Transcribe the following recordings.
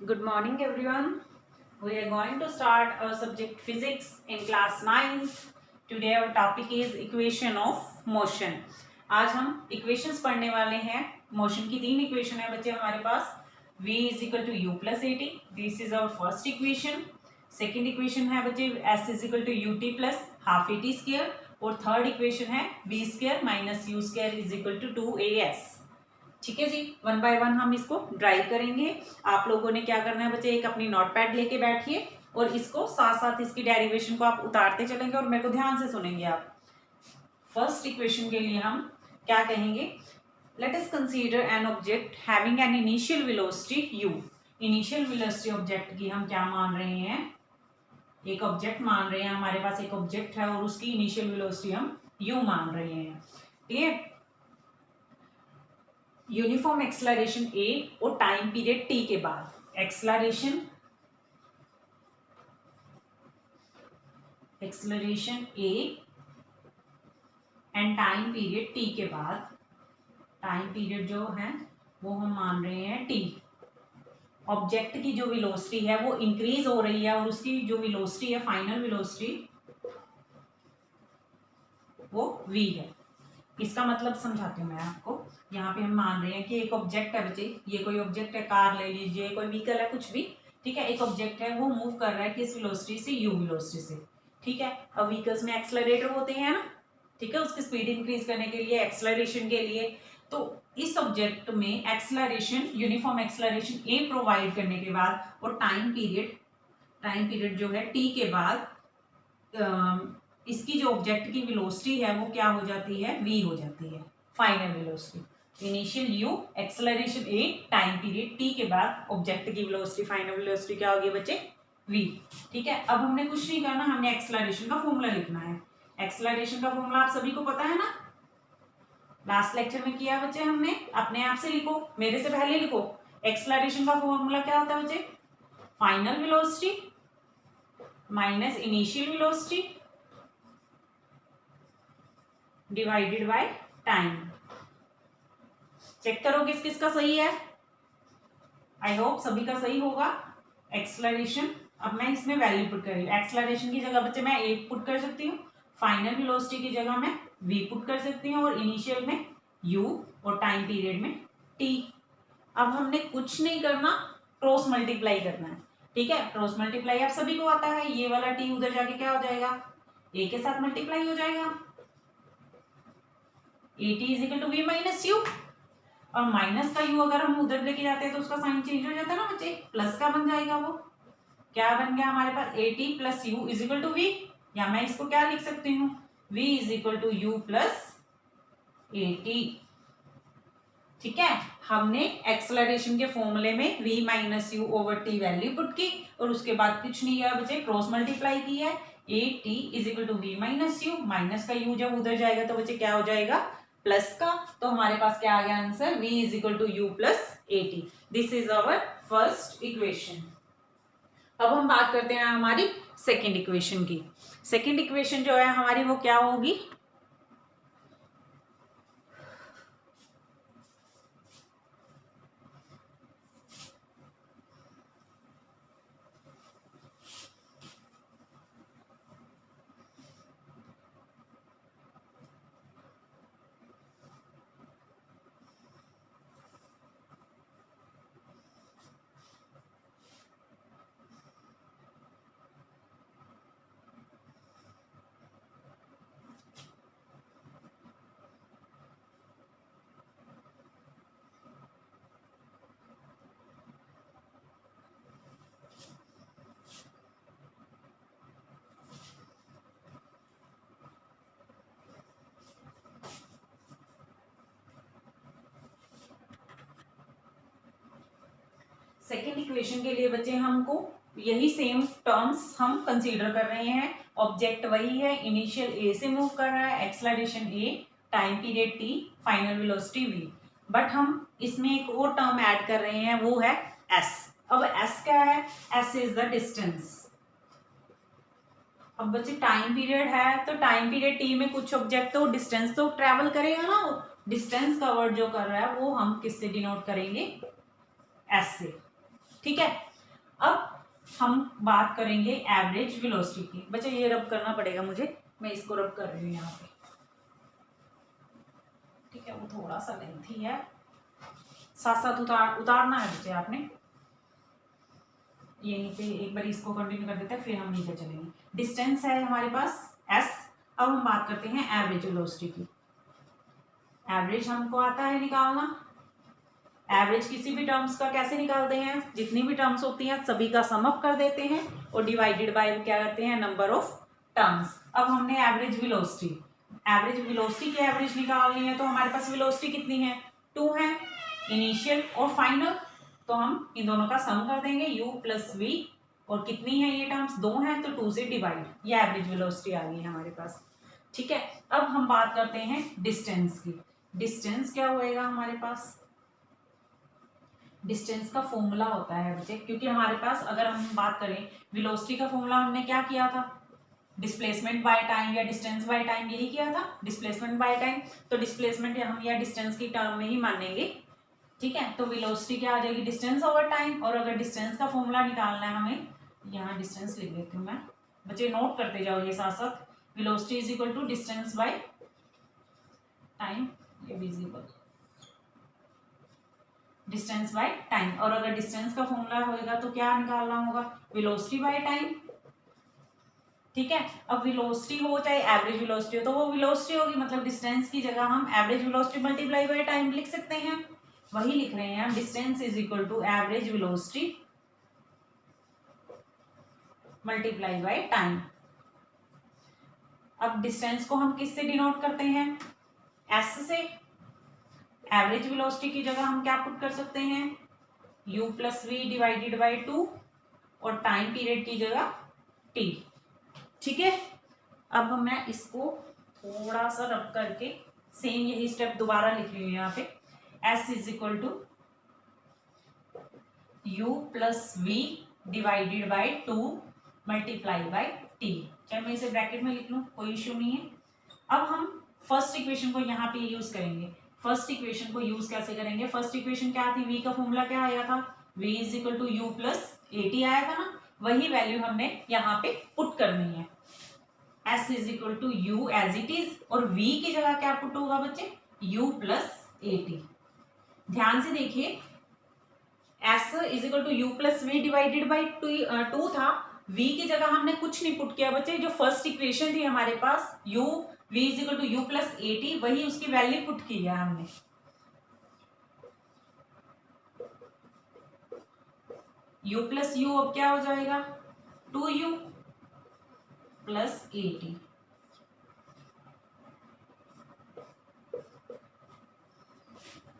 Good morning, everyone. We are going to start our subject physics in class 9th. Today our topic is equation of motion. आज हम equations पढ़ने वाले हैं. Motion की तीन equation है बच्चे हमारे पास. V is equal to u plus at. This is our first equation. Second equation है बच्चे S is equal to ut plus half at square. और third equation है v square minus u square is equal to 2as. ठीक है जी, one by one हम इसको drive करेंगे. आप लोगों ने क्या करना है बच्चे, एक अपनी नोटपैड लेके बैठिए और इसको साथ साथ इसकी डेरिवेशन को आप उतारते चलेंगे और मेरे को ध्यान से सुनेंगे आप. फर्स्ट इक्वेशन के लिए हम क्या कहेंगे, let us consider an object having an initial velocity u. Initial velocity object की हम क्या मान रहे हैं, एक ऑब्जेक्ट मान रहे हैं. हमारे पास एक ऑब्जेक्ट है और उसकी इनिशियल वेलोसिटी हम u मान रहे हैं. क्लियर. यूनिफॉर्म एक्सलरेशन ए और टाइम पीरियड टी के बाद acceleration A and time period T के बाद, टाइम पीरियड जो है वो हम मान रहे हैं टी. ऑब्जेक्ट की जो वेलोसिटी है वो इंक्रीज हो रही है और उसकी जो वेलोसिटी है, फाइनल वेलोसिटी, वो v है. इसका मतलब समझाती हूँ मैं आपको. यहाँ पे हम मान रहे हैं कि एक ऑब्जेक्ट है बच्चे, ये कोई ऑब्जेक्ट है, कार ले लीजिए, कोई व्हीकल है, कुछ भी. ठीक है, एक ऑब्जेक्ट है वो मूव कर रहा है किस वेलोसिटी से, u वेलोसिटी से. ठीक है, अब व्हीकल्स में एक्सेलरेटर होते हैं ना. ठीक है, उसकी स्पीड इंक्रीज करने के लिए, एक्सेलरेशन के लिए. तो इस ऑब्जेक्ट में एक्सेलरेशन, यूनिफॉर्म एक्सेलरेशन ए प्रोवाइड करने के बाद और टाइम पीरियड जो है टी के बाद, इसकी जो ऑब्जेक्ट की वेलोसिटी है वो क्या हो जाती है, v हो जाती है, final velocity. Initial u, acceleration a, time period t के बाद ऑब्जेक्ट की वेलोसिटी, फाइनल वेलोसिटी क्या होगी बच्चे, v. ठीक है, अब हमने कुछ नहीं करना, हमने एक्सेलरेशन का फॉर्मूला लिखना है. एक्सेलरेशन का फॉर्मूला आप सभी को पता है ना, लास्ट लेक्चर में किया बच्चे हमने. अपने आप से लिखो, मेरे से पहले लिखो. एक्सेलरेशन का फॉर्मूला क्या होता है बच्चे, final velocity minus initial velocity divided by time. Check करो किस किस का सही है. आई होप सभी का सही होगा. एक्सेलरेशन, अब मैं इसमें वैल्यू पुट कर रही हूँ. एक्सेलरेशन की जगह बच्चे मैं ए पुट कर सकती हूँ, फाइनल वेलोसिटी की जगह मैं v पुट कर सकती हूँ, और इनिशियल में u और टाइम पीरियड में t. अब हमने कुछ नहीं करना, क्रॉस मल्टीप्लाई करना है. ठीक है, क्रॉस मल्टीप्लाई आप सभी को आता है. ये वाला t उधर जाके क्या हो जाएगा, a के साथ मल्टीप्लाई हो जाएगा. at is equal to v minus u, और माइनस का u अगर हम उधर लेके जाते हैं तो उसका साइन चेंज हो जाता है ना बच्चे, प्लस का बन जाएगा. वो क्या बन गया हमारे पास, at plus u is equal to v. या मैं इसको क्या लिख सकती हूँ, v is equal to u plus at. ठीक है, हमने एक्सेलरेशन के फॉर्मूले में v minus u over t value put की और उसके बाद कुछ नहीं किया बच्चे, क्रॉस मल्टीप्लाई की है. at is equal to v minus u, minus का u जब उधर जाएगा तो बच्चे क्या हो जाएगा, प्लस का. तो हमारे पास क्या आ गया answer, v is equal to u plus at. This is our first equation. अब हम बात करते हैं हमारी सेकेंड इक्वेशन की. सेकेंड इक्वेशन जो है हमारी वो क्या होगी, सेकेंड इक्वेशन के लिए बच्चे हमको यही सेम टर्म्स हम कंसीडर कर रहे हैं. ऑब्जेक्ट वही है, इनिशियल ए से मूव कर रहा है, acceleration A, time period T, final velocity v. But हम इसमें एक और टर्म ऐड कर रहे हैं, वो है s. अब s क्या है, s इज द डिस्टेंस. अब बच्चे टाइम पीरियड है तो टाइम पीरियड टी में कुछ ऑब्जेक्ट तो डिस्टेंस तो ट्रेवल करेगा ना, डिस्टेंस कवर्ड जो कर रहा है वो हम किससे डिनोट करेंगे, s से. ठीक है, अब हम बात करेंगे एवरेज वेलोसिटी की। बच्चे ये रब करना पड़ेगा मुझे, मैं इसको रब कर रही हूँ यहाँ पे, ठीक है, वो थोड़ा सा लेंथी है, साथ साथ उतारना है बच्चे आपने। यहीं पे एक बार इसको कंटिन्यू कर देते हैं, फिर हम नीचे चलेंगे। डिस्टेंस है हमारे पास s। अब हम बात करते हैं एवरेज वेलोसिटी की। एवरेज हमको आता है निकालना। एवरेज किसी भी टर्म्स का कैसे निकालते हैं, जितनी भी टर्म्स होती हैं सभी का सम अप कर देते हैं और डिवाइडेड बाय क्या करते हैं, नंबर ऑफ टर्म्स। अब हमने एवरेज वेलोसिटी की एवरेज निकालनी है, तो हमारे पास वेलोसिटी कितनी है, 2 है, इनिशियल और फाइनल, तो हम इन दोनों का सम कर देंगे u प्लस v, और कितनी है ये टर्म्स, 2 है, तो 2 से डिवाइड, ये एवरेज वेलोसिटी आ गई है हमारे पास। ठीक है, अब हम बात करते हैं डिस्टेंस की। डिस्टेंस क्या होएगा हमारे पास, डिस्टेंस का फॉर्मूला होता है बच्चे, क्योंकि हमारे पास अगर हम बात करें वेलोसिटी का फॉर्मूला हमने क्या किया था, डिस्प्लेसमेंट बाय टाइम या डिस्टेंस बाय टाइम, यही किया था, डिस्प्लेसमेंट बाय टाइम। तो डिस्प्लेसमेंट हम या डिस्टेंस की टर्म में ही मानेंगे। ठीक है, तो वेलोसिटी क्या आ जाएगी, डिस्टेंस ओवर टाइम। और अगर डिस्टेंस का फॉर्मूला निकालना है हमें, यहाँ डिस्टेंस लिख देती हूँ मैं, बच्चे नोट करते जाओ ये साथ साथ। Velocity is equal to distance by time, ये विजिबल डिस्टेंस बाय टाइम। और अगर डिस्टेंस का फॉर्मूला होगा तो क्या निकालना होगा, वेलोसिटी बाय टाइम। ठीक है, अब वेलोसिटी हो चाहे एवरेज वेलोसिटी हो, तो वो वेलोसिटी होगी, मतलब डिस्टेंस की जगह हम average velocity multiply by time लिख सकते हैं। वही लिख रहे हैं हम, distance is equal to average velocity multiply by time. अब डिस्टेंस को हम किससे डिनोट करते हैं, एस से। एवरेज वेलोसिटी की जगह हम क्या पुट कर सकते हैं, u plus v divided by 2, और टाइम पीरियड की जगह t। ठीक है, अब मैं इसको थोड़ा सा रब करके सेम यही स्टेप दोबारा लिख रही हूँ यहाँ पे। s is equal to u plus v divided by 2 multiply by t। चाहे मैं इसे ब्रैकेट में लिख लूँ, कोई इश्यू नहीं है। अब हम फर्स्ट इक्वेशन को यहाँ पे यूज करेंगे। फर्स्ट इक्वेशन को यूज कैसे करेंगे, फर्स्ट इक्वेशन क्या थी, v का फॉर्मूला क्या आया था, v is equal to u plus at आया था ना, वही वैल्यू हमने यहाँ पे पुट करनी है। s is equal to u as it is, और v की जगह क्या पुट होगा बच्चे, u प्लस एटी। ध्यान से देखिए, s is equal to u plus v divided by 2 था, v की जगह हमने कुछ नहीं पुट किया बच्चे। जो फर्स्ट इक्वेशन थी हमारे पास, u v is equal to u plus a t, वही उसकी वैल्यू पुट की है हमने। u प्लस यू अब क्या हो जाएगा, 2u प्लस एटी।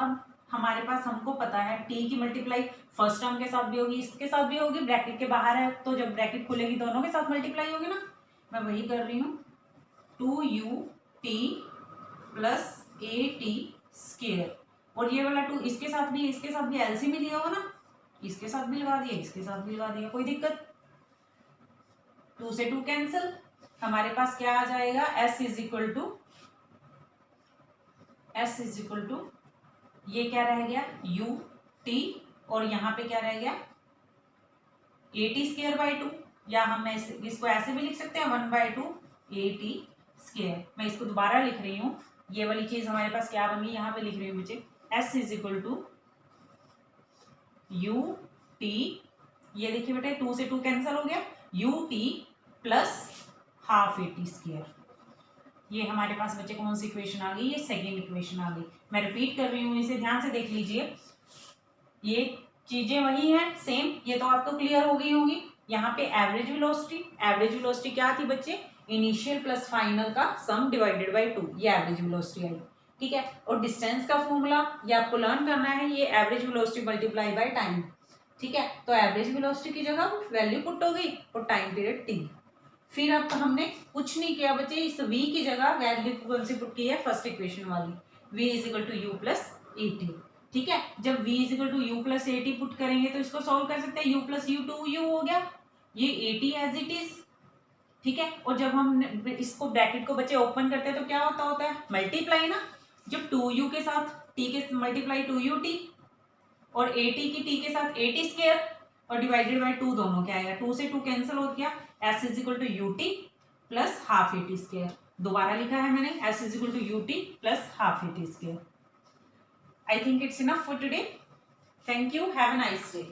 अब हमारे पास हमको पता है t की मल्टीप्लाई फर्स्ट टर्म के साथ भी होगी, इसके साथ भी होगी, ब्रैकेट के बाहर है तो जब ब्रैकेट खुलेगी दोनों के साथ मल्टीप्लाई होगी ना। मैं वही कर रही हूँ, 2ut प्लस एटी स्क्वायर, और ये वाला 2 इसके साथ भी, इसके साथ भी एलसीएम लिया होगा ना, इसके साथ भी लगा दिया, इसके साथ भी लगा दिया, कोई दिक्कत। 2 से 2 कैंसिल, हमारे पास क्या आ जाएगा, s इज इक्वल टू ये क्या रह गया, u t, और यहाँ पे क्या रह गया, एटी स्क्वायर बाई 2, या हम इसको ऐसे भी लिख सकते हैं 1/2 एटी स्क्वायर। मैं इसको दोबारा लिख रही हूँ, ये वाली चीज हमारे पास क्या बनी, यहाँ पे लिख रही हूँ मुझे, s is equal to u t, ये देखिए बेटे 2 से 2 कैंसिल हो गया, u t plus half a t square. ये हमारे पास बच्चे कौन सी इक्वेशन आ गई, ये सेकेंड इक्वेशन आ गई। मैं रिपीट कर रही हूँ, इसे ध्यान से देख लीजिए, ये चीजें वही हैं सेम, ये तो आपको क्लियर हो गई होंगी। यहाँ पे एवरेज वेलोसिटी क्या थी बच्चे, इनिशियल प्लस फाइनल का सम डिवाइडेड बाई 2, ये एवरेज वेलोसिटी आई। ठीक है, और डिस्टेंस का फॉर्मूला ये आपको लर्न करना है, ये average velocity multiply by time. ठीक है, तो एवरेज वेलोसिटी की जगह वैल्यू पुट हो गई और टाइम पीरियड t। फिर अब हमने कुछ नहीं किया बच्चे, इस v की जगह वैल्यू कौन सी पुट की है, फर्स्ट इक्वेशन वाली, v is equal to u plus a t. ठीक है, जब v is equal to u plus a t put करेंगे तो इसको सॉल्व कर सकते हैं, u प्लस यू 2u हो गया, ये एटी एज इट इज। ठीक है, और जब हम इसको ब्रैकेट को बच्चे ओपन करते हैं तो क्या होता है, मल्टीप्लाई ना, जब 2u के साथ t के मल्टीप्लाई 2ut, और 80 की t के साथ 80 स्क्वायर, और डिवाइडेड बाय 2 दोनों क्या आएगा, 2 से 2 कैंसिल हो गया, s is equal to u t plus half a t square. दोबारा लिखा है मैंने, s is equal to u t plus half a t square. I think it's enough for today. Thank you, have a nice day.